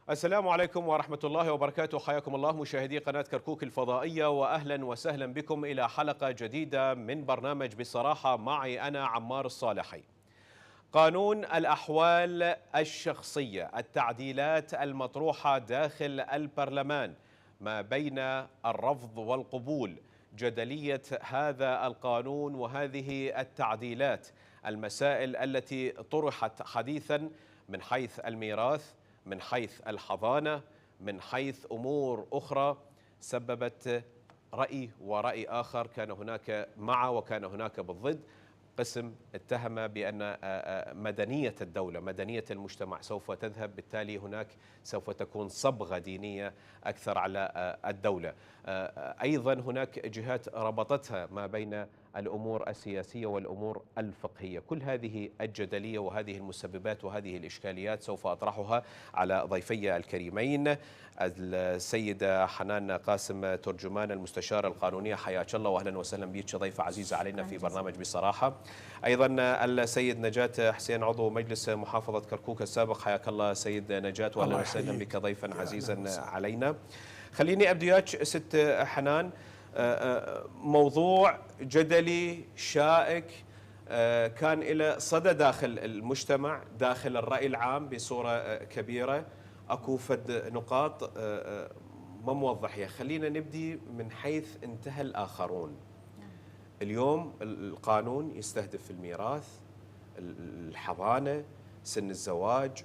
السلام عليكم ورحمة الله وبركاته. حياكم الله مشاهدي قناة كركوك الفضائية، وأهلا وسهلا بكم إلى حلقة جديدة من برنامج بصراحة معي أنا عمار الصالحي. قانون الأحوال الشخصية، التعديلات المطروحة داخل البرلمان ما بين الرفض والقبول، جدلية هذا القانون وهذه التعديلات، المسائل التي طرحت حديثا من حيث الميراث، من حيث الحضانة، من حيث أمور أخرى سببت رأي ورأي آخر، كان هناك مع وكان هناك بالضد. قسم اتهم بأن مدنية الدولة، مدنية المجتمع سوف تذهب، بالتالي هناك سوف تكون صبغة دينية أكثر على الدولة. أيضا هناك جهات ربطتها ما بين الأمور السياسية والأمور الفقهية. كل هذه الجدلية وهذه المسببات وهذه الإشكاليات سوف أطرحها على ضيفي الكريمين، السيدة حنان قاسم ترجمان المستشارة القانونية، حياك الله وأهلا وسهلا بك ضيفة عزيزة علينا في برنامج بصراحة. أيضا السيد نجاة حسين عضو مجلس محافظة كركوك السابق، حياك الله سيد نجاة وأهلا وسهلا بك ضيفا عزيزا علينا. خليني أبدأ وياك ست حنان، موضوع جدلي شائك كان إلى صدى داخل المجتمع، داخل الرأي العام بصورة كبيرة. أكو فد نقاط ما موضحة. خلينا نبدي من حيث انتهى الآخرون. اليوم القانون يستهدف الميراث، الحضانة، سن الزواج،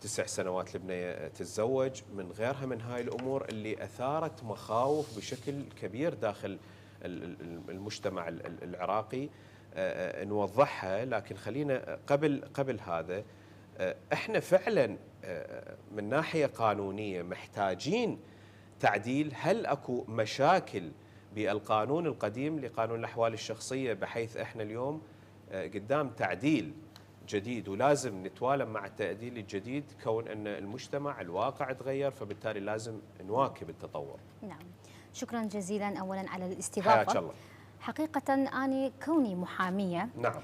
9 سنوات البنية تتزوج، من غيرها من هاي الأمور اللي أثارت مخاوف بشكل كبير داخل المجتمع العراقي نوضحها. لكن خلينا قبل هذا، احنا فعلا من ناحية قانونية محتاجين تعديل؟ هل اكو مشاكل بالقانون القديم لقانون الأحوال الشخصية بحيث احنا اليوم قدام تعديل جديد ولازم نتوالم مع التعديل الجديد، كون أن المجتمع الواقع تغير، فبالتالي لازم نواكب التطور؟ نعم، شكرا جزيلا أولا على الاستضافة. حياك الله. حقيقة أنا كوني محامية نعم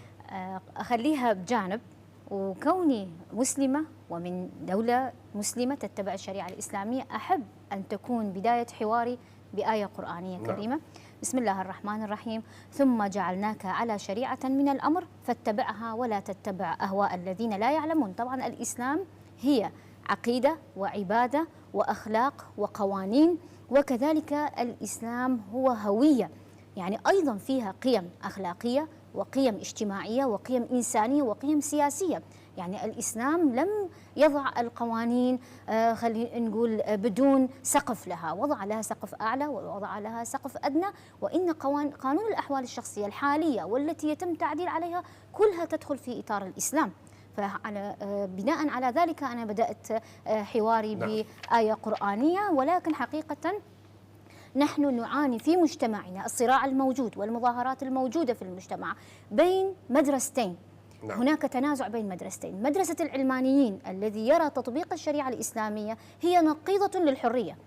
أخليها بجانب، وكوني مسلمة ومن دولة مسلمة تتبع الشريعة الإسلامية، أحب أن تكون بداية حواري بآية قرآنية كريمة. نعم. بسم الله الرحمن الرحيم: ثم جعلناك على شريعة من الأمر فاتبعها ولا تتبع أهواء الذين لا يعلمون. طبعا الإسلام هي عقيدة وعبادة وأخلاق وقوانين، وكذلك الإسلام هو هوية، يعني أيضا فيها قيم أخلاقية وقيم اجتماعية وقيم إنسانية وقيم سياسية. يعني الإسلام لم يضع القوانين خلينا نقول بدون سقف لها، وضع لها سقف أعلى ووضع لها سقف أدنى، وإن قانون الأحوال الشخصية الحالية والتي يتم تعديل عليها كلها تدخل في إطار الإسلام. فعلى بناء على ذلك أنا بدأت حواري بآية قرآنية. ولكن حقيقة نحن نعاني في مجتمعنا الصراع الموجود والمظاهرات الموجودة في المجتمع بين مدرستين. نعم. هناك تنازع بين مدرستين: مدرسة العلمانيين الذي يرى تطبيق الشريعة الإسلامية هي نقيضة للحرية،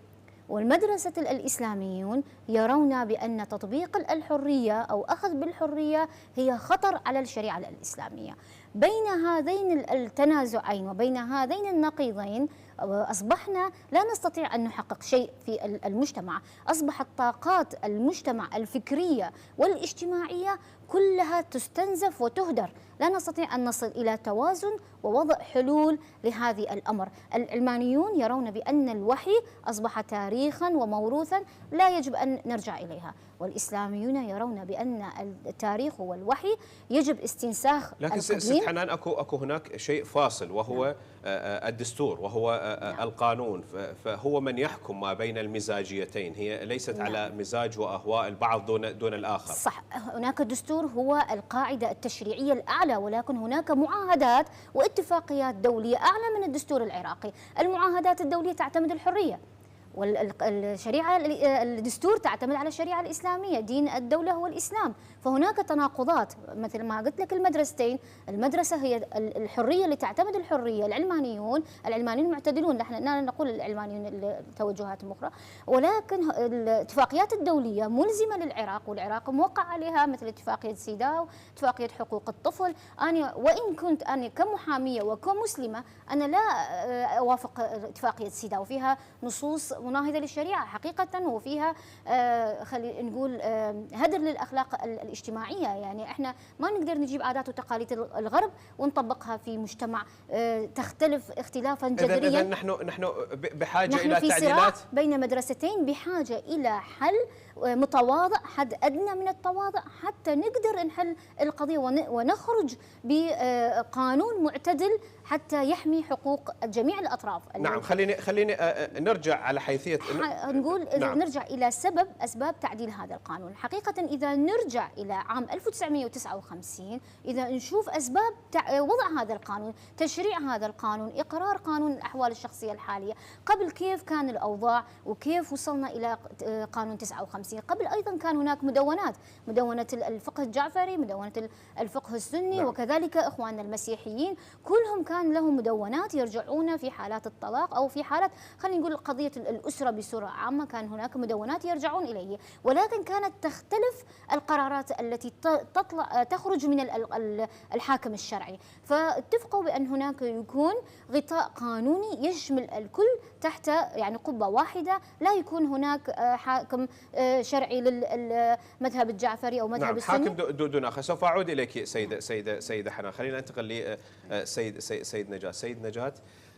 والمدرسة الإسلاميون يرون بأن تطبيق الحرية أو أخذ بالحرية هي خطر على الشريعة الإسلامية. بين هذين التنازعين وبين هذين النقيضين أصبحنا لا نستطيع أن نحقق شيء في المجتمع. أصبحت طاقات المجتمع الفكرية والاجتماعية كلها تستنزف وتهدر. لا نستطيع أن نصل إلى توازن ووضع حلول لهذه الأمر. العلمانيون يرون بأن الوحي أصبح تاريخا وموروثا لا يجب أن نرجع إليها، والإسلاميون يرون بأن التاريخ والوحي يجب استنساخ. لكن ست حنان، أكو هناك شيء فاصل وهو نعم. الدستور وهو نعم. القانون، فهو من يحكم ما بين المزاجيتين، هي ليست نعم. على مزاج وأهواء البعض دون الآخر. صح، هناك الدستور هو القاعدة التشريعية الأعلى، ولكن هناك معاهدات واتفاقيات دولية أعلى من الدستور العراقي. المعاهدات الدولية تعتمد الحرية، والشريعة الدستور تعتمد على الشريعة الإسلامية، دين الدولة هو الإسلام. فهناك تناقضات، مثل ما قلت لك المدرستين، المدرسة هي الحرية اللي تعتمد الحرية، العلمانيون المعتدلون، نحن نقول العلمانيون التوجهات أخرى، ولكن الاتفاقيات الدولية ملزمة للعراق، والعراق موقع عليها، مثل اتفاقية سيداو، اتفاقية حقوق الطفل. أنا وإن كنت أنا كمحامية وكمسلمة أنا لا أوافق اتفاقية سيداو، فيها نصوص مناهضة للشريعة حقيقة، وفيها خلينا نقول هدر للأخلاق الاجتماعية. يعني احنا ما نقدر نجيب عادات وتقاليد الغرب ونطبقها في مجتمع تختلف اختلافا جذريا. إذا نحن بحاجة نحن إلى في تعديلات صراع بين مدرستين، بحاجة إلى حل متواضع، حد أدنى من التواضع، حتى نقدر نحل القضية ونخرج بقانون معتدل حتى يحمي حقوق جميع الأطراف. نعم، خليني نرجع على حيثية نقول نعم. نرجع إلى أسباب تعديل هذا القانون. حقيقة إذا نرجع إلى عام 1959، إذا نشوف أسباب وضع هذا القانون، تشريع هذا القانون، إقرار قانون الأحوال الشخصية الحالية، قبل كيف كان الأوضاع وكيف وصلنا إلى قانون 59. قبل أيضا كان هناك مدونة الفقه الجعفري، مدونة الفقه السني، نعم. وكذلك إخواننا المسيحيين، كلهم كان لهم مدونات يرجعون في حالات الطلاق أو في حالات خلينا نقول قضية الأسرة بصورة عامة، كان هناك مدونات يرجعون إليه. ولكن كانت تختلف القرارات التي تخرج من الحاكم الشرعي، فاتفقوا بأن هناك يكون غطاء قانوني يشمل الكل تحت يعني قبة واحدة، لا يكون هناك حاكم شرعي للمذهب الجعفري أو مذهب السني. حاكم دون آخر. سوف أعود إليك سيدة حنان. خلينا ننتقل لسيد نجاة. سيد نجاة،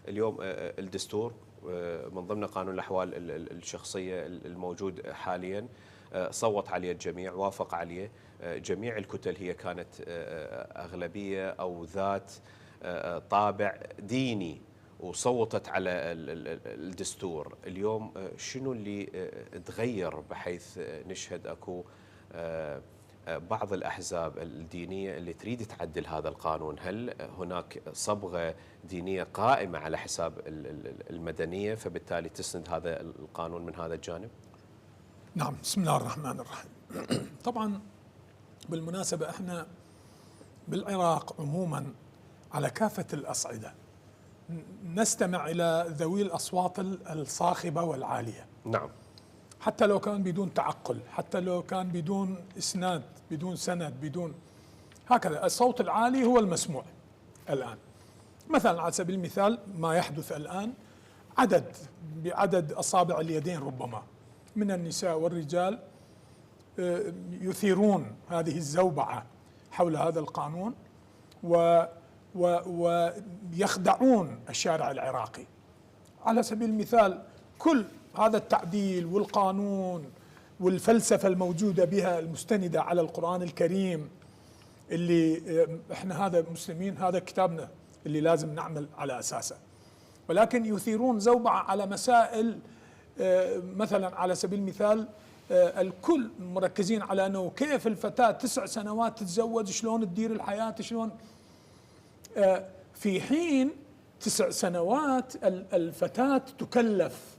اليوم الدستور من ضمن قانون الأحوال الشخصية الموجود حاليا صوت عليه الجميع، وافق عليه جميع الكتل، هي كانت أغلبية أو ذات طابع ديني، وصوتت على الدستور. اليوم شنو اللي تغير بحيث نشهد أكو بعض الأحزاب الدينية اللي تريد تعدل هذا القانون؟ هل هناك صبغة دينية قائمة على حساب المدنية فبالتالي تسند هذا القانون من هذا الجانب؟ نعم، بسم الله الرحمن الرحيم. طبعا بالمناسبة احنا بالعراق عموما على كافة الأصعدة نستمع إلى ذوي الأصوات الصاخبة والعالية. نعم. حتى لو كان بدون تعقل، حتى لو كان بدون إسناد، بدون سند، بدون هكذا، الصوت العالي هو المسموع الآن. مثلا على سبيل المثال ما يحدث الآن، بعدد أصابع اليدين ربما من النساء والرجال يثيرون هذه الزوبعة حول هذا القانون ويخدعون الشارع العراقي. على سبيل المثال كل هذا التعديل والقانون والفلسفة الموجودة بها المستندة على القرآن الكريم، اللي احنا هذا مسلمين، هذا كتابنا اللي لازم نعمل على أساسه، ولكن يثيرون زوبعة على مسائل مثلا على سبيل المثال الكل مركزين على أنه كيف الفتاة 9 سنوات تتزوج، شلون تدير الحياة، شلون، في حين 9 سنوات الفتاة تكلف.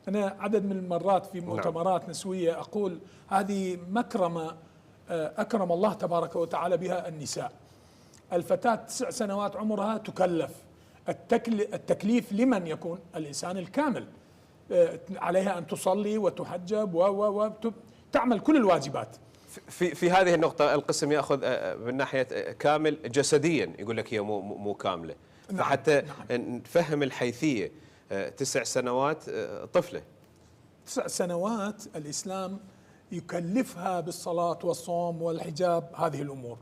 أنا عدد من المرات في مؤتمرات نسوية أقول هذه مكرمة أكرم الله تبارك وتعالى بها النساء. الفتاة 9 سنوات عمرها تكلف، التكليف لمن يكون الإنسان الكامل، عليها أن تصلي وتحجب وتعمل كل الواجبات. في هذه النقطة القسم يأخذ من ناحية كامل جسديا، يقول لك هي مو كاملة. نعم. فحتى نفهم الحيثية، 9 سنوات طفلة، 9 سنوات الإسلام يكلفها بالصلاة والصوم والحجاب، هذه الأمور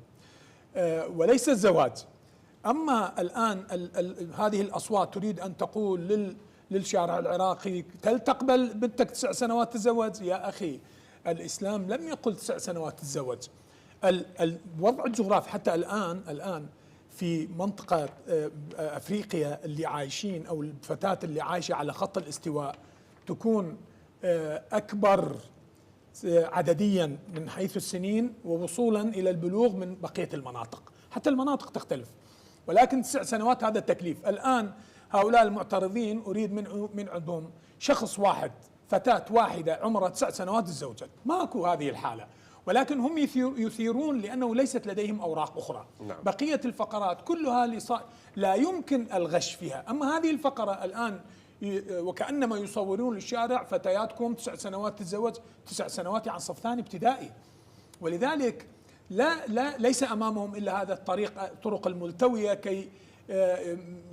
وليس الزواج. أما الآن هذه الأصوات تريد أن تقول للشارع العراقي هل تقبل بنتك 9 سنوات تتزوج؟ يا أخي، الإسلام لم يقل 9 سنوات تتزوج. الوضع الجغرافي حتى الآن في منطقة أفريقيا اللي عايشين، أو الفتاة اللي عايشة على خط الاستواء، تكون أكبر عدديا من حيث السنين ووصولا إلى البلوغ من بقية المناطق. حتى المناطق تختلف، ولكن 9 سنوات هذا التكليف. الآن هؤلاء المعترضين أريد من عندهم شخص واحد فتاة واحدة عمرها 9 سنوات تزوجت، ماكو هذه الحالة، ولكن هم يثيرون لأنه ليست لديهم أوراق أخرى. نعم. بقية الفقرات كلها لا يمكن الغش فيها. أما هذه الفقرة الآن وكأنما يصورون للشارع فتياتكم 9 سنوات تتزوج، 9 سنوات يعني صف ثاني ابتدائي. ولذلك ليس أمامهم إلا هذا الطرق الملتوية كي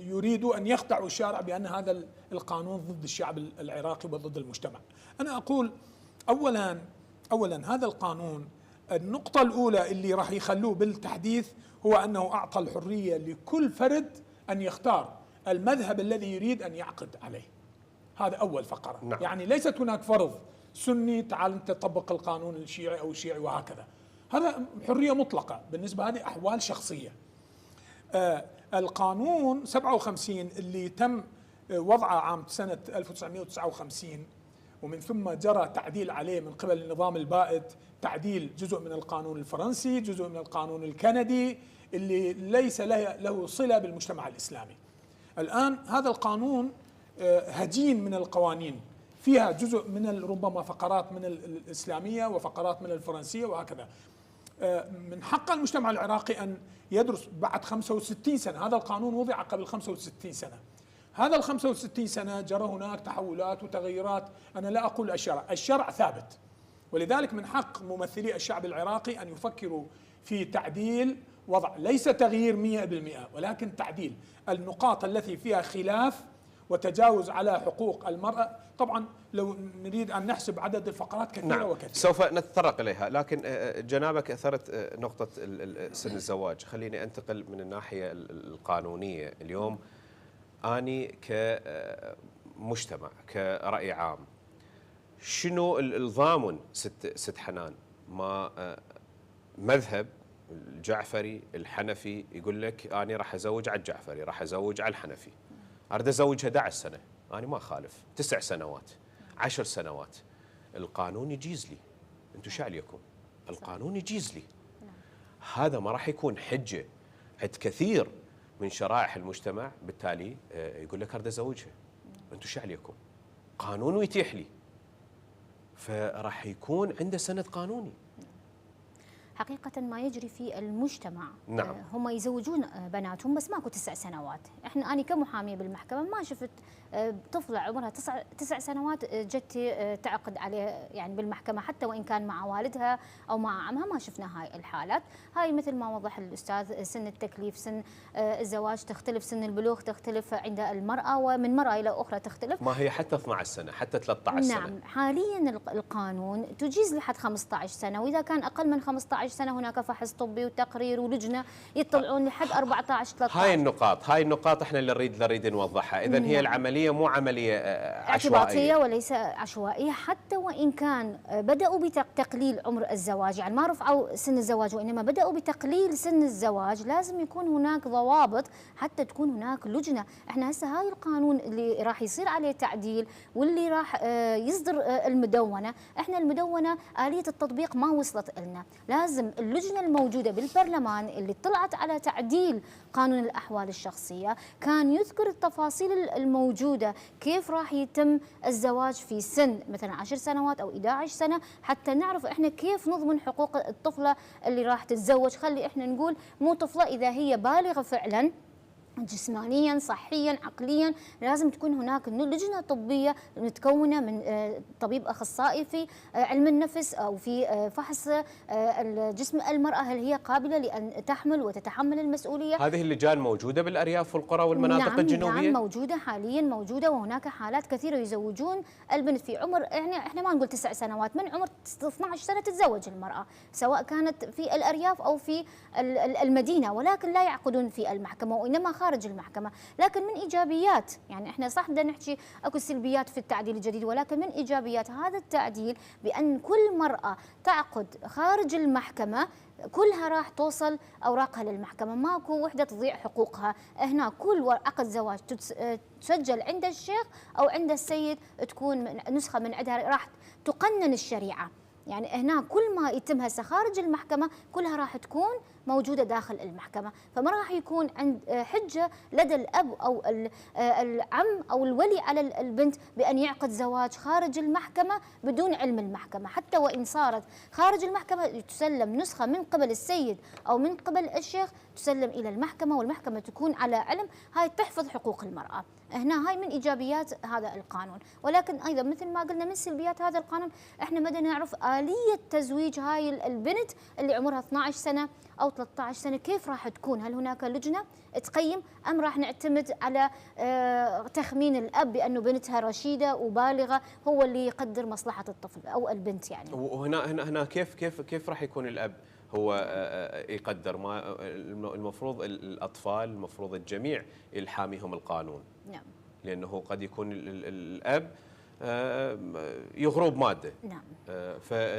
يريدوا أن يخدعوا الشارع بأن هذا القانون ضد الشعب العراقي وضد المجتمع. أنا أقول أولا هذا القانون النقطة الأولى اللي راح يخلوه بالتحديث هو أنه أعطى الحرية لكل فرد أن يختار المذهب الذي يريد أن يعقد عليه. هذا أول فقرة. نعم. يعني ليست هناك فرض سني تعال أنت تطبق القانون الشيعي أو الشيعي وهكذا. هذا حرية مطلقة بالنسبة هذه أحوال شخصية. القانون 57 اللي تم وضعه عام سنة 1959 ومن ثم جرى تعديل عليه من قبل النظام البائد، تعديل جزء من القانون الفرنسي، جزء من القانون الكندي اللي ليس له صلة بالمجتمع الإسلامي. الآن هذا القانون هجين من القوانين، فيها جزء من ربما فقرات من الإسلامية وفقرات من الفرنسية وهكذا. من حق المجتمع العراقي أن يدرس بعد 65 سنة، هذا القانون وضع قبل 65 سنة، هذا 65 سنة جرى هناك تحولات وتغيرات. أنا لا أقول الشرع ثابت، ولذلك من حق ممثلي الشعب العراقي أن يفكروا في تعديل وضع، ليس تغيير 100% ولكن تعديل النقاط التي فيها خلاف وتجاوز على حقوق المرأة. طبعا لو نريد أن نحسب عدد الفقرات كثيرة. نعم. وكثيرة سوف نتطرق إليها، لكن جنابك أثرت نقطة سن الزواج. خليني أنتقل من الناحية القانونية. اليوم أني كمجتمع كرأي عام شنو الضامن ست حنان ما مذهب الجعفري الحنفي يقول لك أنا راح أزوج على الجعفري، راح أزوج على الحنفي، أريد أزوج 11 سنة، أنا ما أخالف، 9 سنوات 10 سنوات، القانون يجيز لي. أنتم شو عليكم؟ القانون يجيز لي. هذا ما راح يكون حجة عند كثير من شرائح المجتمع، بالتالي يقول لك أريد أزوجها، أنتم شو عليكم؟ قانون يتيح لي، فراح يكون عنده سند قانوني. حقيقة ما يجري في المجتمع، نعم. هم يزوجون بناتهم بس ماكو 9 سنوات. أنا كمحامية بالمحكمة ما شفت طفلة عمرها 9 سنوات جت تعقد عليه يعني بالمحكمة، حتى وإن كان مع والدها أو مع عمها ما شفنا هاي الحالات. هاي مثل ما وضح الأستاذ سن التكليف، سن الزواج تختلف، سن البلوغ تختلف عند المرأة ومن مرأة إلى أخرى تختلف. ما هي حتى 12 سنة حتى 13 سنة. نعم. حاليا القانون تجيز لحد 15 سنة، وإذا كان أقل من 15 سنة هناك فحص طبي وتقرير ولجنة يطلعون لحد 14 13. هاي النقاط احنا اللي نريد نوضحها. إذا هي العملية مو عملية اعتباطية وليس عشوائية، حتى وإن كان بدأوا بتقليل عمر الزواج، يعني ما رفعوا سن الزواج وإنما بدأوا بتقليل سن الزواج. لازم يكون هناك ضوابط حتى تكون هناك لجنة. احنا هسه هاي القانون اللي راح يصير عليه تعديل واللي راح يصدر المدونة، احنا المدونة آلية التطبيق ما وصلت لنا. لازم اللجنة الموجودة بالبرلمان اللي طلعت على تعديل قانون الأحوال الشخصية كان يذكر التفاصيل الموجودة، كيف راح يتم الزواج في سن مثلا 10 سنوات أو 11 سنة، حتى نعرف إحنا كيف نضمن حقوق الطفلة اللي راح تتزوج. خلي إحنا نقول مو طفلة، إذا هي بالغة فعلا جسمانيا صحيا عقليا، لازم تكون هناك لجنه طبيه متكونه من طبيب اخصائي في علم النفس او في فحص جسم المراه، هل هي قابله لان تحمل وتتحمل المسؤوليه. هذه اللجان موجوده بالارياف والقرى والمناطق الجنوبيه. نعم موجوده حاليا، موجوده، وهناك حالات كثيره يزوجون البنت في عمر، يعني احنا ما نقول 9 سنوات، من عمر 12 سنه تتزوج المراه، سواء كانت في الارياف او في المدينه، ولكن لا يعقدون في المحكمه وانما خارج المحكمة. لكن من إيجابيات، يعني إحنا صح بدنا نحكي أكو سلبيات في التعديل الجديد، ولكن من إيجابيات هذا التعديل بأن كل مرأة تعقد خارج المحكمة كلها راح توصل أوراقها للمحكمة، ماكو وحدة تضيع حقوقها. هنا كل عقد زواج تسجل عند الشيخ أو عند السيد، تكون نسخة من عندها، راح تقنن الشريعة. يعني هنا كل ما يتم هسه خارج المحكمة كلها راح تكون موجودة داخل المحكمة، فما راح يكون عند حجة لدى الأب أو العم أو الولي على البنت بأن يعقد زواج خارج المحكمة بدون علم المحكمة. حتى وإن صارت خارج المحكمة تسلم نسخة من قبل السيد أو من قبل الشيخ، تسلم إلى المحكمة والمحكمة تكون على علم. هاي تحفظ حقوق المرأة. هنا هاي من إيجابيات هذا القانون، ولكن أيضا مثل ما قلنا من سلبيات هذا القانون احنا بدنا نعرف آلية تزويج هاي البنت اللي عمرها 12 سنة أو 13 سنة كيف راح تكون. هل هناك لجنة تقيم أم راح نعتمد على تخمين الأب بأنه بنتها رشيدة وبالغة هو اللي يقدر مصلحة الطفل أو البنت يعني. وهنا كيف راح يكون الأب هو يقدر؟ ما المفروض الأطفال، المفروض الجميع يحاميهم القانون. نعم. لأنه قد يكون الأب يغرب مادة. نعم.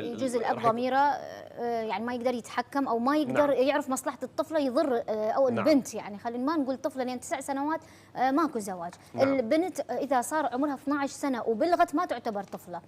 يجوز الأب ضميره يعني ما يقدر يتحكم أو ما يقدر يعرف مصلحة الطفلة يضر أو البنت. يعني خلينا ما نقول طفلة لأن 9 سنوات ماكو زواج. البنت إذا صار عمرها 12 سنة وبلغت ما تعتبر طفلة.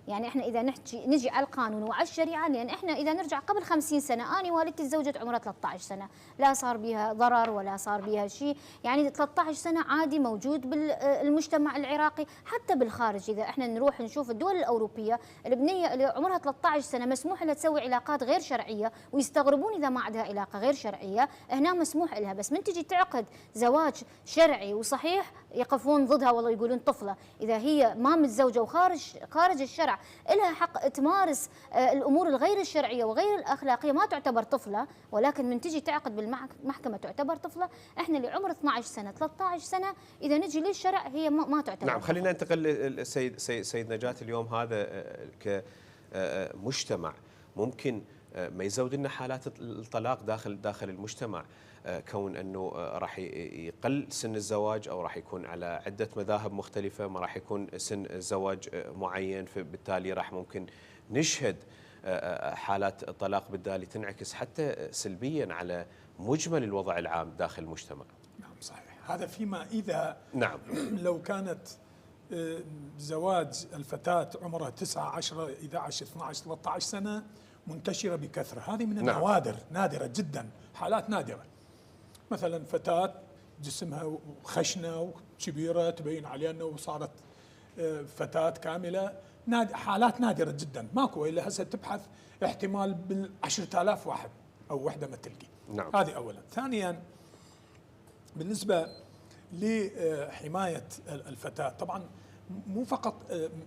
يعني احنا اذا نجي على القانون وعلى الشريعه، لان احنا اذا نرجع قبل 50 سنه اني والدتي تزوجت عمرها 13 سنه، لا صار بها ضرر ولا صار بها شيء، يعني 13 سنه عادي موجود بالمجتمع العراقي حتى بالخارج. اذا احنا نروح نشوف الدول الاوروبيه البنيه اللي عمرها 13 سنه مسموح لها تسوي علاقات غير شرعيه ويستغربون اذا ما عندها علاقه غير شرعيه، هنا مسموح لها. بس من تجي تعقد زواج شرعي وصحيح يقفون ضدها، والله يقولون طفله. اذا هي ما متزوجه وخارج الشرع لها حق تمارس الامور الغير الشرعيه وغير الاخلاقيه ما تعتبر طفله، ولكن من تجي تعقد بالمحكمه تعتبر طفله. احنا اللي عمر 12 سنه 13 سنه اذا نجي للشرع هي ما تعتبر. نعم. خلينا ننتقل سيد نجاة. اليوم هذا كمجتمع ممكن ما يزود لنا حالات الطلاق داخل المجتمع، كون انه راح يقل سن الزواج او راح يكون على عده مذاهب مختلفه، ما راح يكون سن الزواج معين، فبالتالي راح ممكن نشهد حالات الطلاق بالتالي تنعكس حتى سلبيا على مجمل الوضع العام داخل المجتمع. نعم صحيح. هذا فيما اذا نعم لو كانت زواج الفتاة عمرها 9 10 11 12 13 سنة منتشرة بكثرة. هذه من النوادر، نادرة جدا، حالات نادرة. مثلا فتاة جسمها خشنة وكبيرة تبين عليها أنه صارت فتاة كاملة، حالات نادرة جدا، ماكو إلا هسه تبحث احتمال بال10,000 واحد أو وحدة ما تلقي. نعم. هذه أولا. ثانيا بالنسبة لحماية الفتاة، طبعا مو فقط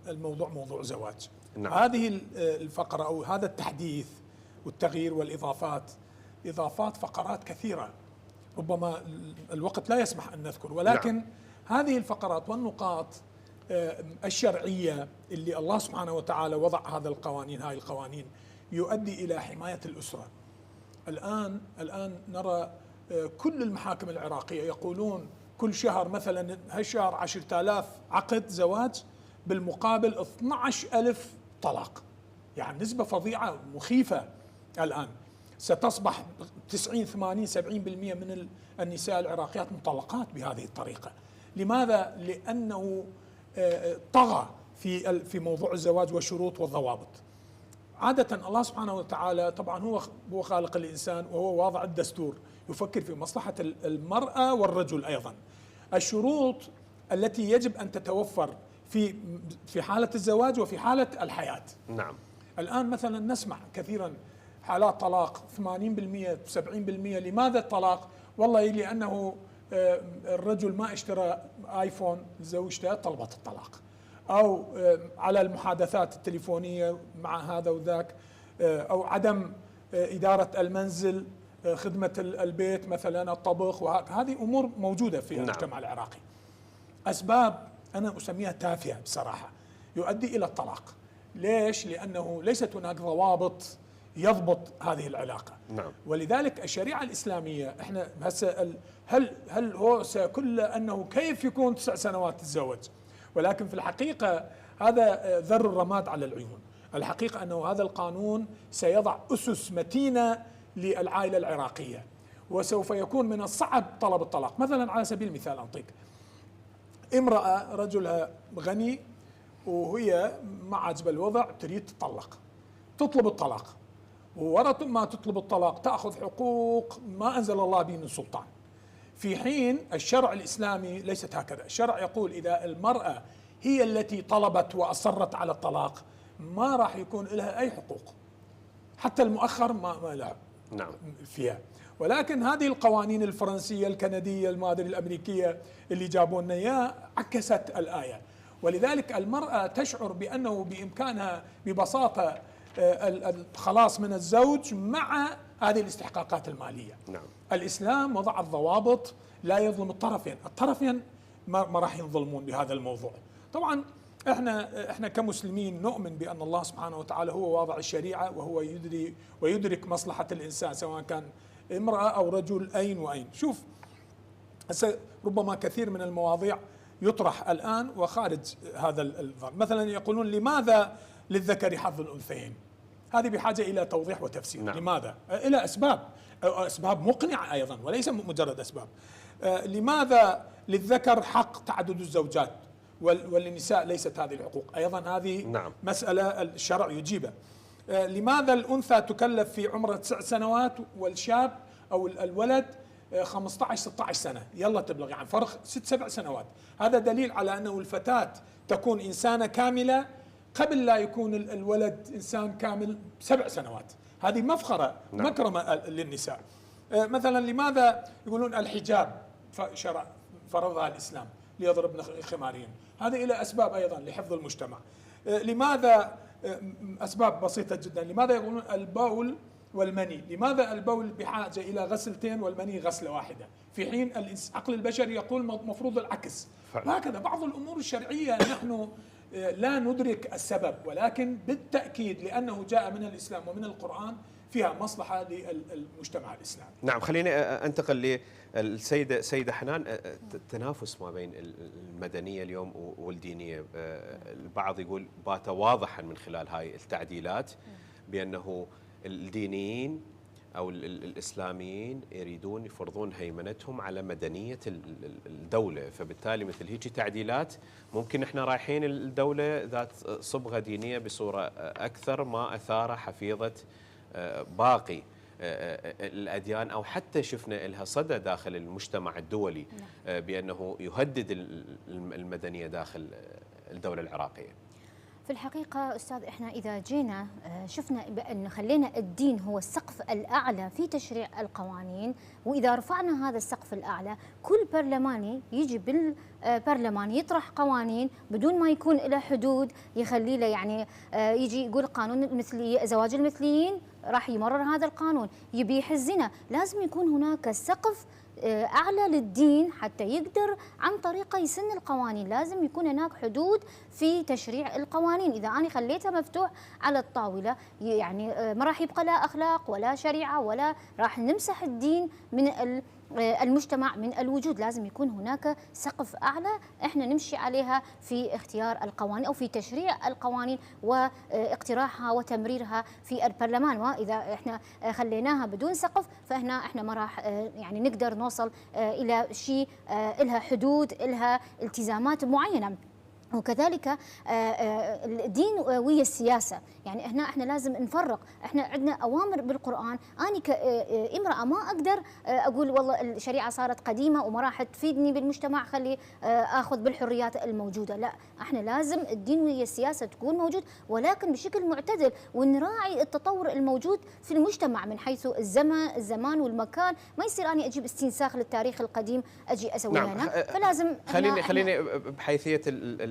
الموضوع موضوع زواج. نعم. هذه الفقرة أو هذا التحديث والتغيير والإضافات، إضافات فقرات كثيرة ربما الوقت لا يسمح أن نذكر، ولكن نعم. هذه الفقرات والنقاط الشرعية اللي الله سبحانه وتعالى وضع هذا القوانين، هاي القوانين يؤدي إلى حماية الأسرة. الآن نرى كل المحاكم العراقية يقولون كل شهر مثلا هالشهر 10,000 عقد زواج بالمقابل 12,000 طلاق. يعني نسبة فظيعة مخيفة. الآن ستصبح 90 80 70% من النساء العراقيات مطلقات بهذه الطريقة. لماذا؟ لأنه طغى في موضوع الزواج والشروط والضوابط. عادة الله سبحانه وتعالى طبعا هو خالق الإنسان وهو واضع الدستور، يفكر في مصلحة المرأة والرجل أيضا. الشروط التي يجب أن تتوفر في حالة الزواج وفي حالة الحياة. نعم. الآن مثلا نسمع كثيرا حالات طلاق 80% 70%. لماذا الطلاق؟ والله لأنه الرجل ما اشترى آيفون لزوجته طلبت الطلاق، أو على المحادثات التليفونية مع هذا وذاك، أو عدم إدارة المنزل، خدمة البيت مثلا الطبخ، وهذه أمور موجودة في المجتمع العراقي. أسباب أنا أسميها تافهة بصراحة يؤدي إلى الطلاق. ليش؟ لأنه ليست هناك ضوابط يضبط هذه العلاقة. نعم. ولذلك الشريعة الإسلامية احنا هسه هل هو سيكون أنه كيف يكون 9 سنوات تتزوج، ولكن في الحقيقة هذا ذر الرماد على العيون. الحقيقة أنه هذا القانون سيضع أسس متينة للعائلة العراقية، وسوف يكون من الصعب طلب الطلاق. مثلا على سبيل المثال أعطيك امرأة رجلها غني وهي ما عجب الوضع تريد تطلق، تطلب الطلاق، وورا ما تطلب الطلاق تأخذ حقوق ما أنزل الله به من سلطان. في حين الشرع الإسلامي ليست هكذا، الشرع يقول إذا المرأة هي التي طلبت وأصرت على الطلاق ما راح يكون لها أي حقوق، حتى المؤخر ما لها نعم فيها. ولكن هذه القوانين الفرنسية الكندية المادري الأمريكية اللي جابوا لنا إياه عكست الآية، ولذلك المرأة تشعر بأنه بإمكانها ببساطة الخلاص من الزوج مع هذه الاستحقاقات المالية. نعم. الإسلام وضع الضوابط، لا يظلم الطرفين ما راح ينظلمون بهذا الموضوع. طبعا احنا كمسلمين نؤمن بأن الله سبحانه وتعالى هو واضع الشريعة، وهو يدري ويدرك مصلحة الإنسان سواء كان امرأة أو رجل أين وأين. شوف هسه ربما كثير من المواضيع يطرح الآن وخارج هذا النظام، مثلا يقولون لماذا للذكر حظ الأنثيين؟ هذه بحاجة إلى توضيح وتفسير. نعم. لماذا؟ إلى أسباب مقنعة أيضا وليس مجرد أسباب. لماذا للذكر حق تعدد الزوجات وللنساء ليست هذه الحقوق؟ أيضا هذه نعم. مسألة الشرع يجيبها. لماذا الأنثى تكلف في عمر 9 سنوات والشاب أو الولد 15-16 سنة، يلا تبلغ، يعني فرق 6-7 سنوات. هذا دليل على أنه الفتاة تكون إنسانة كاملة قبل لا يكون الولد إنسان كامل 7 سنوات. هذه مفخرة. نعم. مكرمة للنساء. مثلا لماذا يقولون الحجاب فرضها الإسلام ليضربن خمارين؟ هذه إلى أسباب أيضا لحفظ المجتمع. لماذا؟ أسباب بسيطة جدا. لماذا يقولون البول والمني؟ لماذا البول بحاجة إلى غسلتين والمني غسلة واحدة، في حين العقل البشري يقول مفروض العكس؟ وهكذا بعض الأمور الشرعية نحن لا ندرك السبب، ولكن بالتأكيد لأنه جاء من الإسلام ومن القرآن فيها مصلحة للمجتمع الإسلامي. نعم. خليني أنتقل للسيدة حنان. التنافس ما بين المدنية اليوم والدينية، البعض يقول بات واضحا من خلال هاي التعديلات بأنه الدينيين أو الإسلاميين يريدون يفرضون هيمنتهم على مدنية الدولة، فبالتالي مثل هيك تعديلات ممكن احنا رايحين الدولة ذات صبغة دينية بصورة أكثر ما أثار حفيظة باقي الأديان، أو حتى شفنا لها صدى داخل المجتمع الدولي بأنه يهدد المدنية داخل الدولة العراقية. في الحقيقة أستاذ، إحنا إذا جينا شفنا بأن خلينا الدين هو السقف الأعلى في تشريع القوانين، وإذا رفعنا هذا السقف الأعلى كل برلماني يجي بالبرلمان يطرح قوانين بدون ما يكون له حدود يخلي له، يعني يجي يقول قانون المثلية، زواج المثليين راح يمرر هذا القانون، يبيح الزنا، لازم يكون هناك سقف أعلى للدين حتى يقدر عن طريقه يسن القوانين. لازم يكون هناك حدود في تشريع القوانين. إذا أنا خليتها مفتوح على الطاولة يعني ما راح يبقى لا أخلاق ولا شريعة، ولا راح نمسح الدين من المجتمع من الوجود. لازم يكون هناك سقف أعلى احنا نمشي عليها في اختيار القوانين أو في تشريع القوانين واقتراحها وتمريرها في البرلمان. وإذا احنا خليناها بدون سقف احنا ما راح يعني نقدر نوصل إلى شيء لها حدود، لها التزامات معينة. وكذلك الدين ويا السياسة، يعني احنا لازم نفرق. احنا عندنا أوامر بالقرآن، أنا كامرأة ما أقدر أقول والله الشريعة صارت قديمة وما راح تفيدني بالمجتمع، خلي أخذ بالحريات الموجودة. لا، احنا لازم الدين ويا السياسة تكون موجود، ولكن بشكل معتدل، ونراعي التطور الموجود في المجتمع من حيث الزمان والمكان. ما يصير أنا أجيب استنساخ للتاريخ القديم أجي أسويها. نعم. فلازم خليني بحيثية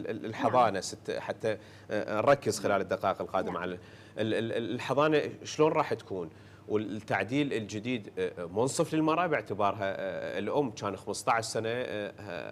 الحضانة حتى نركز خلال الدقائق القادمة على الحضانة شلون راح تكون، والتعديل الجديد منصف للمرأة باعتبارها الأم كان 15 سنة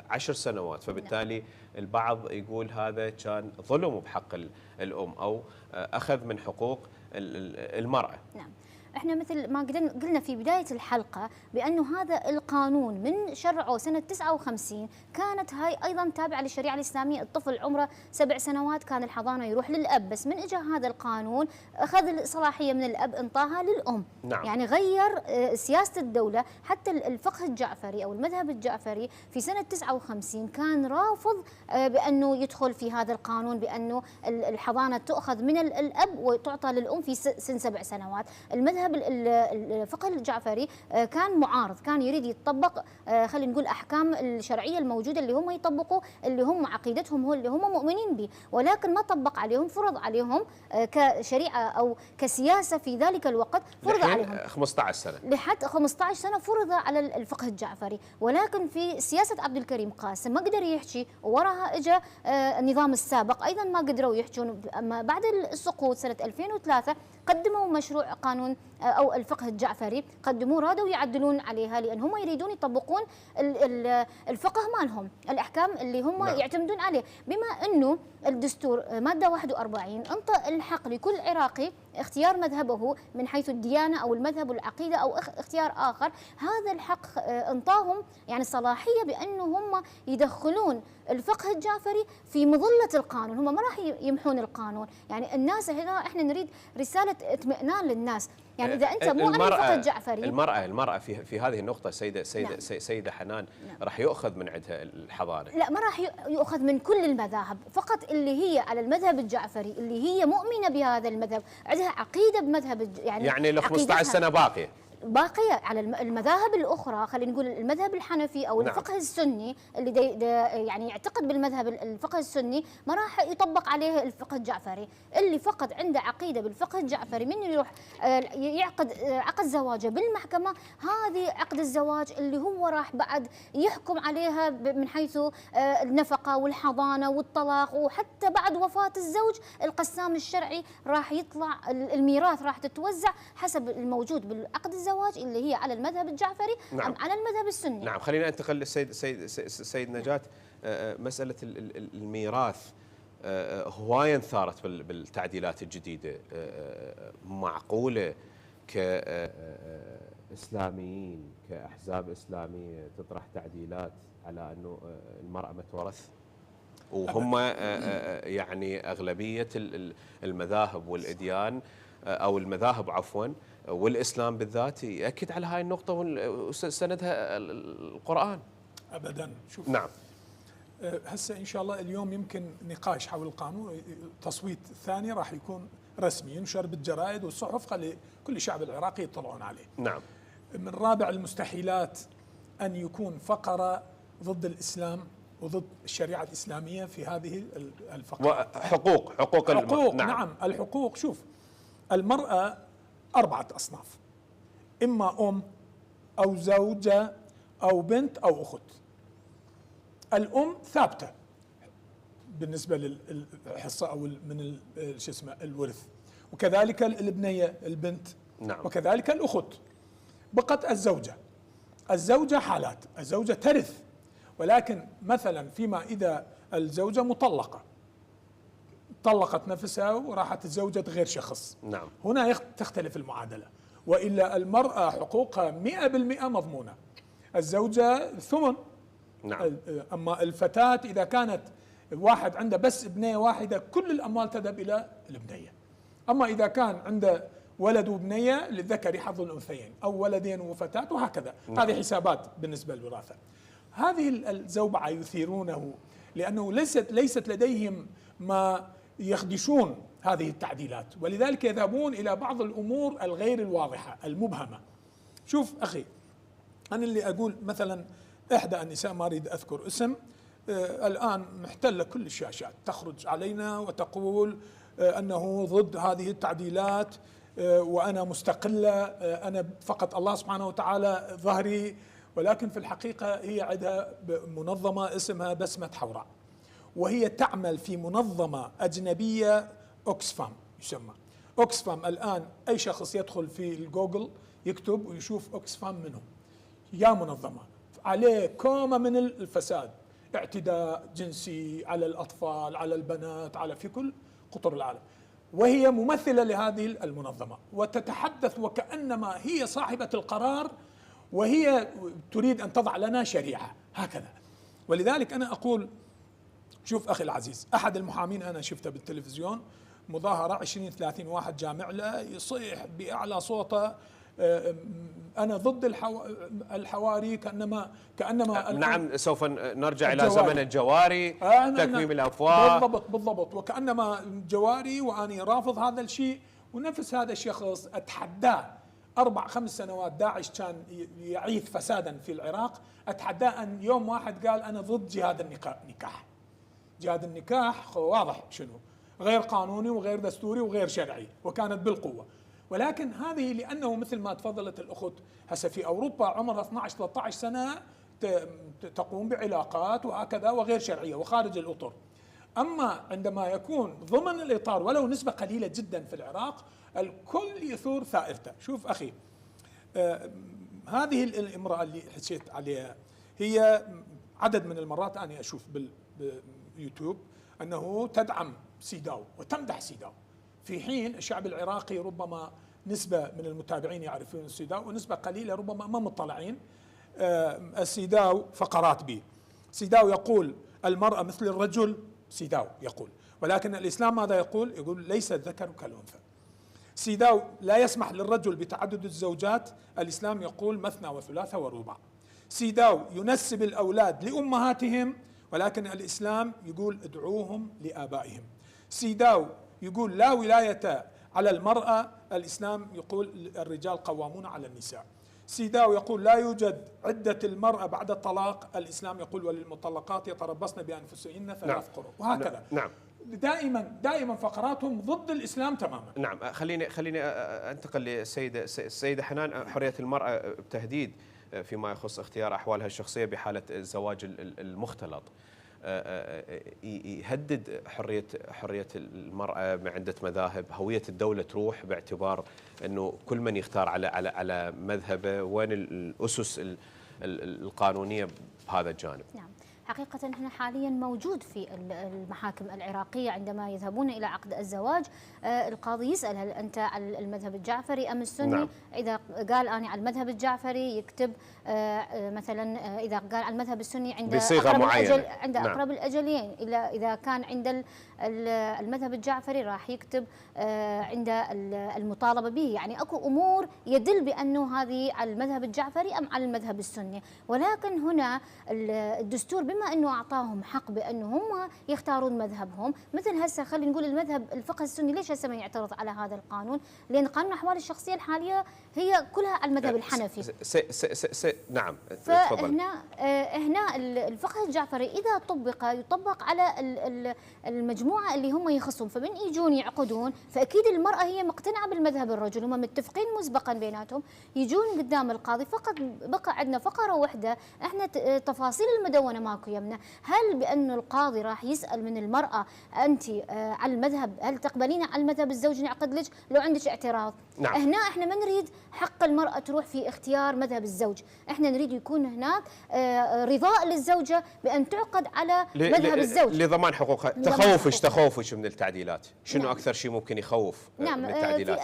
10 سنوات، فبالتالي البعض يقول هذا كان ظلم بحق الأم أو أخذ من حقوق المرأة. نعم. احنا مثل ما قلنا في بدايه الحلقه بانه هذا القانون من شرعه سنه 59 كانت هاي ايضا تابعه للشريعه الاسلاميه. الطفل عمره 7 سنوات كان الحضانه يروح للاب، بس من اجى هذا القانون اخذ الصلاحيه من الاب انطاها للام. نعم. يعني غير سياسه الدوله. حتى الفقه الجعفري او المذهب الجعفري في سنه 59 كان رافض بانه يدخل في هذا القانون بانه الحضانه تؤخذ من الاب وتعطى للام في سن 7 سنوات. المذهب الفقه الجعفري كان معارض، كان يريد يطبق خلينا نقول احكام الشرعيه الموجوده اللي هم يطبقوا، اللي هم عقيدتهم هو اللي هم مؤمنين به، ولكن ما طبق عليهم، فرض عليهم كشريعه او كسياسه في ذلك الوقت، فرض عليهم 15 سنه، لحد 15 سنه فرض على الفقه الجعفري. ولكن في سياسه عبد الكريم قاسم ما قدر يحكي، ووراها اجى النظام السابق ايضا ما قدروا يحجون. اما بعد السقوط سنه 2003 قدموا مشروع قانون او الفقه الجعفري، قدموه رادوا يعدلون عليها لان هم يريدون يطبقون الفقه مالهم، الاحكام اللي هم نعم. يعتمدون عليه. بما انه الدستور ماده 41 انطى الحق لكل عراقي اختيار مذهبه من حيث الديانه او المذهب والعقيده او اختيار اخر، هذا الحق انطاهم يعني صلاحيه بانه هم يدخلون الفقه الجعفري في مظله القانون، هم ما راح يمحون القانون. يعني الناس هنا احنا نريد رساله اطمئنان للناس، يعني اذا انت مو عن الفقه الجعفري. المراه في هذه النقطه نعم. سيده حنان، نعم. راح يؤخذ من عندها الحضانه؟ لا، ما راح يؤخذ من كل المذاهب، فقط اللي هي على المذهب الجعفري اللي هي مؤمنه بهذا المذهب، عندها عقيده بمذهب يعني ال 15 سنه باقيه على المذاهب الاخرى. خلينا نقول المذهب الحنفي او نعم. الفقه السني اللي يعني يعتقد بالمذهب الفقه السني ما راح يطبق عليه الفقه الجعفري. اللي فقط عنده عقيده بالفقه الجعفري من يروح يعقد عقد زواجه بالمحكمه، هذه عقد الزواج اللي هو راح بعد يحكم عليها من حيث النفقه والحضانه والطلاق، وحتى بعد وفاه الزوج القسام الشرعي راح يطلع الميراث راح تتوزع حسب الموجود بالعقد الزواج اللي هي على المذهب الجعفري. نعم. أم على المذهب السني. نعم. خلينا ننتقل للسيد نجاة. مسألة الميراث هواية ثارت بالتعديلات الجديدة. معقولة كإسلاميين كأحزاب إسلامية تطرح تعديلات على أنه المرأة ما تورث، وهم يعني أغلبية المذاهب والأديان أو المذاهب عفوا والإسلام بالذات يأكد على هاي النقطة وسندها القرآن؟ أبدا. شوف، نعم. هسه إن شاء الله اليوم يمكن نقاش حول القانون، تصويت ثاني راح يكون رسمي ينشر بالجرائد والصحف، خلي كل الشعب العراقي يطلعون عليه. نعم. من رابع المستحيلات أن يكون فقرة ضد الإسلام وضد الشريعة الإسلامية في هذه الفقرة. حقوق نعم. الحقوق، شوف، المرأة 4 أصناف: إما أم أو زوجة أو بنت أو أخت. الأم ثابتة بالنسبة للحصة أو من شو اسمه الورث، وكذلك البنية البنت. نعم. وكذلك الأخت. بقت الزوجة حالات، الزوجة ترث، ولكن مثلا فيما إذا الزوجة مطلقة، طلقت نفسها وراحت تزوجت غير شخص، نعم. هنا تختلف المعادلة. وإلا المرأة حقوقها 100% مضمونة، الزوجة ثمن. نعم. أما الفتاة إذا كانت واحد عنده بس ابنية واحدة كل الأموال تذهب إلى الابنية. أما إذا كان عنده ولد وبنية للذكر حظ الأنثيين، أو ولدين وفتاة، وهكذا. نعم. هذه حسابات بالنسبة للوراثة. هذه الزوبعة يثيرونه لأنه ليست لديهم ما يخدشون هذه التعديلات، ولذلك يذهبون إلى بعض الأمور الغير الواضحة المبهمة. شوف أخي، أنا اللي أقول مثلا إحدى النساء، ما أريد أذكر اسم، الآن محتلة كل الشاشات، تخرج علينا وتقول أنه ضد هذه التعديلات وأنا مستقلة، أنا فقط الله سبحانه وتعالى ظهري. ولكن في الحقيقة هي عندها منظمة اسمها بسمة حوراء، وهي تعمل في منظمة أجنبية أوكسفام يسمى. أوكسفام الآن أي شخص يدخل في الجوجل يكتب ويشوف أوكسفام منهم، يا منظمة عليه كومة من الفساد، اعتداء جنسي على الأطفال، على البنات، على في كل قطر العالم. وهي ممثلة لهذه المنظمة وتتحدث وكأنما هي صاحبة القرار، وهي تريد أن تضع لنا شريعة هكذا. ولذلك أنا أقول شوف أخي العزيز، أحد المحامين أنا شفته بالتلفزيون مظاهرة 20-30 واحد جامع له يصيح بأعلى صوته أنا ضد الحواري، كأنما نعم سوف نرجع إلى زمن الجواري، تكميم الأفواه بالضبط وكأنما جواري وأنا رافض هذا الشيء. ونفس هذا الشخص أتحداه 4-5 سنوات داعش كان يعيث فسادا في العراق، أتحداه أن يوم واحد قال أنا ضد جهاد النكاح. جهاد النكاح واضح شنو، غير قانوني وغير دستوري وغير شرعي وكانت بالقوة. ولكن هذه لأنه مثل ما تفضلت الأخت هسه في أوروبا عمرها 12-13 سنة تقوم بعلاقات وهكذا وغير شرعية وخارج الأطر. أما عندما يكون ضمن الإطار ولو نسبة قليلة جدا في العراق الكل يثور ثائرته. شوف أخي هذه الامرأة اللي حكيت عليها هي عدد من المرات أنا أشوف باليوتيوب أنه تدعم سيداو وتمدح سيداو، في حين الشعب العراقي ربما نسبة من المتابعين يعرفون السيداو ونسبة قليلة ربما ما مطلعين. السيداو فقرات به، سيداو يقول المرأة مثل الرجل، سيداو يقول، ولكن الإسلام ماذا يقول؟ يقول ليس الذكر كالأنثى. سيداو لا يسمح للرجل بتعدد الزوجات، الإسلام يقول مثنى وثلاثة ورباع. سيداو ينسب الأولاد لأمهاتهم، ولكن الإسلام يقول ادعوهم لآبائهم. سيداو يقول لا ولاية على المرأة، الإسلام يقول الرجال قوامون على النساء. سيداو يقول لا يوجد عدة المرأة بعد الطلاق، الإسلام يقول وللمطلقات يتربصن بأنفسهن 3 قروء وهكذا. نعم. دائما فقراتهم ضد الإسلام تماما. نعم. خليني أنتقل للسيدة حنان. حرية المرأة بتهديد فيما يخص اختيار أحوالها الشخصية بحالة الزواج المختلط يهدد حرية المرأة من عدة مذاهب، هوية الدولة تروح باعتبار أنه كل من يختار على مذهبه، وين الأسس القانونية بهذا الجانب؟ نعم، حقيقة احنا حاليا موجود في المحاكم العراقية عندما يذهبون إلى عقد الزواج القاضي يسأل هل أنت على المذهب الجعفري أم السني؟ نعم. إذا قال أنا على المذهب الجعفري يكتب مثلا، إذا قال على المذهب السني عند بصيغة معينة عند أقرب الأجلين، إذا كان عند المذهب الجعفري راح يكتب عند المطالبة به. يعني أكو أمور يدل بأنه هذه على المذهب الجعفري أم على المذهب السني. ولكن هنا الدستور بما أنه أعطاهم حق بأنه هم يختارون مذهبهم، مثل هسه خلينا نقول المذهب الفقه السني ليش هسه ما يعترض على هذا القانون؟ لأن قانون الأحوال الشخصية الحالية هي كلها على المذهب الحنفي. نعم. فهنا الفقه الجعفري إذا يطبق على المجموعة اللي هم يخصون، فمن يجون يعقدون فأكيد المرأة هي مقتنعة بالمذهب الرجل، هم متفقين مسبقا بيناتهم، يجون قدام القاضي فقط بقى عندنا فقرة واحدة احنا تفاصيل المدونة ماكو يمنا. هل بأنه القاضي راح يسأل من المرأة أنت على المذهب، هل تقبلين على المذهب الزوج نعقد لك لو عندك اعتراض؟ نعم. هنا احنا ما نريد حق المرأة تروح في اختيار مذهب الزوج، احنا نريد يكون هناك رضاء للزوجة بأن تعقد على مذهب الزوج لضمان حقوقها. تخوفش من التعديلات، شنو نعم. أكثر شيء ممكن يخوف نعم. من التعديلات؟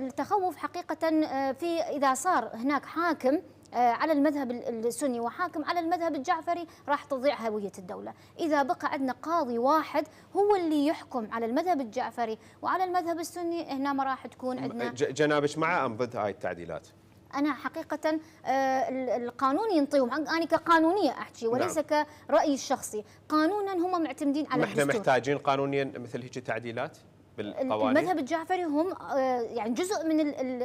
التخوف حقيقة في إذا صار هناك حاكم على المذهب السني وحاكم على المذهب الجعفري راح تضيع هوية الدولة. إذا بقى عندنا قاضي واحد هو اللي يحكم على المذهب الجعفري وعلى المذهب السني، هنا ما راح تكون عندنا. جنابك مع أم ضد هاي التعديلات؟ أنا حقيقة القانون ينطيهم، أنا كقانونية أحكي وليس نعم. كرأيي الشخصي. قانونا هم معتمدين على الدستور. احنا محتاجين قانونيا مثل هيك تعديلات بالقوانين. المذهب الجعفري هم يعني جزء من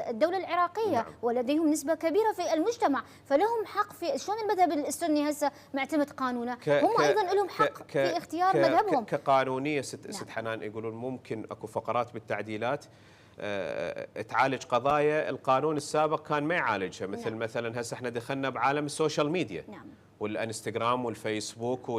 الدولة العراقية نعم. ولديهم نسبة كبيرة في المجتمع، فلهم حق في شلون المذهب السني هسه معتمد قانونه، هم أيضا لهم حق في اختيار مذهبهم كقانونية. ست حنان يقولون ممكن أكو فقرات بالتعديلات تعالج قضايا القانون السابق كان ما يعالجها، مثل نعم. مثلا هسه احنا دخلنا بعالم السوشيال ميديا نعم. والانستغرام والفيسبوك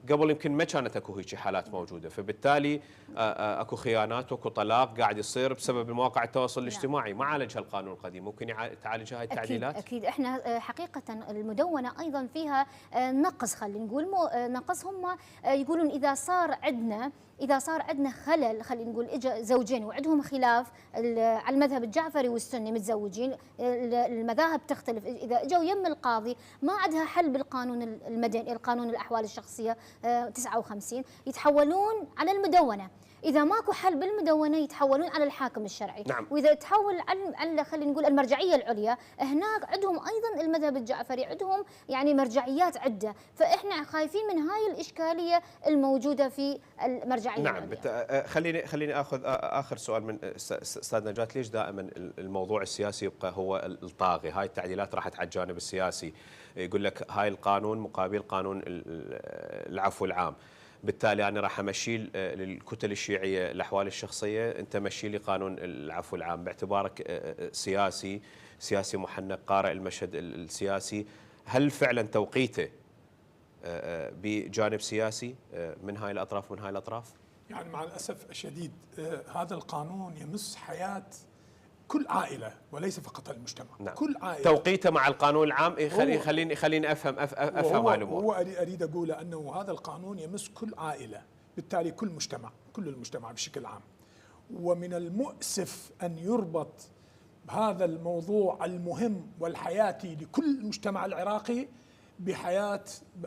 قبل يمكن ما كانت اكو هيك حالات موجوده، فبالتالي اكو خيانات واكو طلاق قاعد يصير بسبب مواقع التواصل الاجتماعي. ما عالجها القانون القديم، ممكن تعالجها هاي التعديلات؟ اكيد احنا حقيقه المدونه ايضا فيها نقص، خلينا نقول نقص. هم يقولون اذا صار عندنا اذا صار عندنا خلل، خلينا نقول اجى زوجين وعندهم خلاف على المذهب الجعفري والسني متزوجين، المذاهب تختلف، اذا اجوا يم القاضي ما عندها حل بالقانون المدني، القانون الاحوال الشخصيه 59، يتحولون على المدونه. إذا ماكو حل بالمدونة يتحولون على الحاكم الشرعي. نعم. وإذا تحول على خلينا نقول المرجعية العليا، هناك عندهم أيضا المذهب الجعفري عندهم يعني مرجعيات عدة، فإحنا خايفين من هاي الإشكالية الموجودة في المرجعية نعم. العليا. خليني أخذ آخر سؤال من أستاذ نجاة. ليش دائما الموضوع السياسي يبقى هو الطاغي؟ هاي التعديلات راحت على الجانب السياسي، يقول لك هاي القانون مقابل قانون العفو العام، بالتالي أنا راح أمشي للكتل الشيعية الأحوال الشخصية، أنت مشي لي قانون العفو العام باعتبارك سياسي محنك قارئ المشهد السياسي. هل فعلا توقيته بجانب سياسي من هاي الأطراف ومن هاي الأطراف؟ يعني مع الأسف الشديد هذا القانون يمس حياة كل عائلة وليس فقط المجتمع. نعم. كل عائلة توقيته مع القانون العام. خليني أفهم هاي الأمور. هو أريد أقول أنه هذا القانون يمس كل عائلة، بالتالي كل مجتمع، كل المجتمع بشكل عام. ومن المؤسف أن يربط هذا الموضوع المهم والحياتي لكل المجتمع العراقي بحياة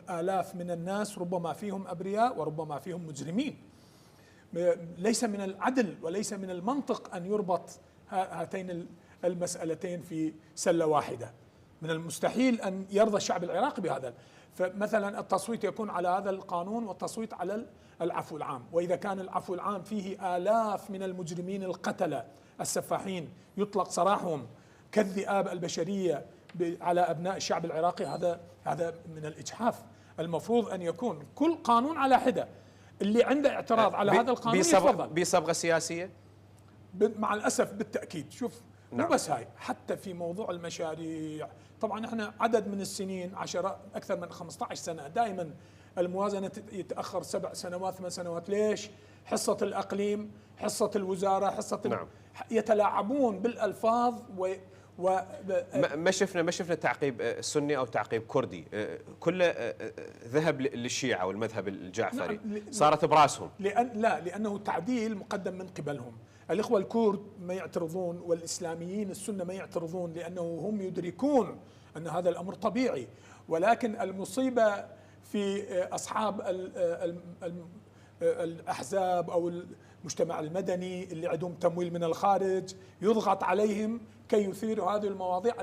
آلاف من الناس، ربما فيهم أبرياء وربما فيهم مجرمين. ليس من العدل وليس من المنطق أن يربط هاتين المسألتين في سلة واحدة. من المستحيل أن يرضى الشعب العراقي بهذا. فمثلا التصويت يكون على هذا القانون والتصويت على العفو العام، وإذا كان العفو العام فيه آلاف من المجرمين القتلة السفاحين يطلق سراحهم كالذئاب البشرية على أبناء الشعب العراقي، هذا من الإجحاف. المفروض أن يكون كل قانون على حدة. اللي عنده اعتراض على هذا القانون يتفضل. بصبغة سياسية مع الأسف بالتأكيد. شوف، نعم. مو بس هاي، حتى في موضوع المشاريع. طبعا احنا عدد من السنين، أكثر من 15 سنة دائما الموازنة يتأخر 7 سنوات 8 سنوات. ليش؟ حصة الأقليم، حصة الوزارة، نعم. يتلاعبون بالألفاظ ما شفنا تعقيب سني او تعقيب كردي، كله ذهب للشيعة والمذهب الجعفري. نعم. صارت براسهم. لأنه تعديل مقدم من قبلهم. الإخوة الكرد ما يعترضون، والإسلاميين السنة ما يعترضون، لأنه هم يدركون أن هذا الأمر طبيعي. ولكن المصيبة في أصحاب الأحزاب أو المجتمع المدني اللي عندهم تمويل من الخارج، يضغط عليهم كي يثيروا هذه المواضيع.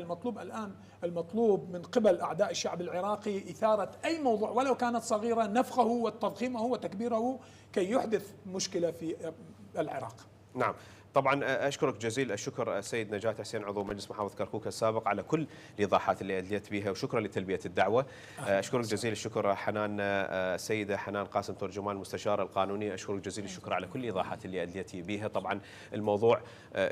المطلوب من قبل أعداء الشعب العراقي إثارة أي موضوع ولو كانت صغيرة، نفخه وتضخيمه وتكبيره كي يحدث مشكلة في العراق. نعم. طبعا اشكرك جزيل الشكر سيد نجاة حسين عضو مجلس محافظة كركوك السابق على كل الايضاحات اللي ادليت بها، وشكرا لتلبية الدعوة. اشكرك جزيل الشكر سيدة حنان قاسم ترجمان المستشار القانوني، اشكرك جزيل الشكر على كل الايضاحات اللي ادليتي بها. طبعا الموضوع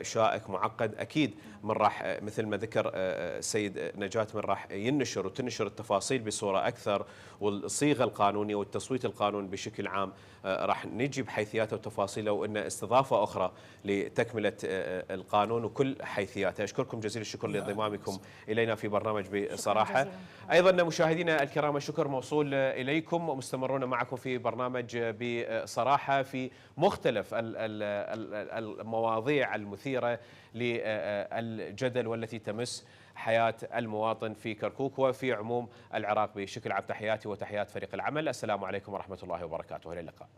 شائك معقد، اكيد من راح مثل ما ذكر سيد نجاة من راح ينشر وتنشر التفاصيل بصورة اكثر، والصيغة القانونية والتصويت القانون بشكل عام راح نجي بحيثياته وتفاصيله، وان استضافة اخرى لتكملة القانون وكل حيثياته. أشكركم جزيل الشكر لانضمامكم إلينا في برنامج بصراحة. أيضا مشاهدينا الكرام الشكر موصول إليكم، ومستمرون معكم في برنامج بصراحة في مختلف المواضيع المثيرة للجدل والتي تمس حياة المواطن في كركوك وفي عموم العراق بشكل عام. تحياتي وتحيات فريق العمل، السلام عليكم ورحمة الله وبركاته، إلى اللقاء.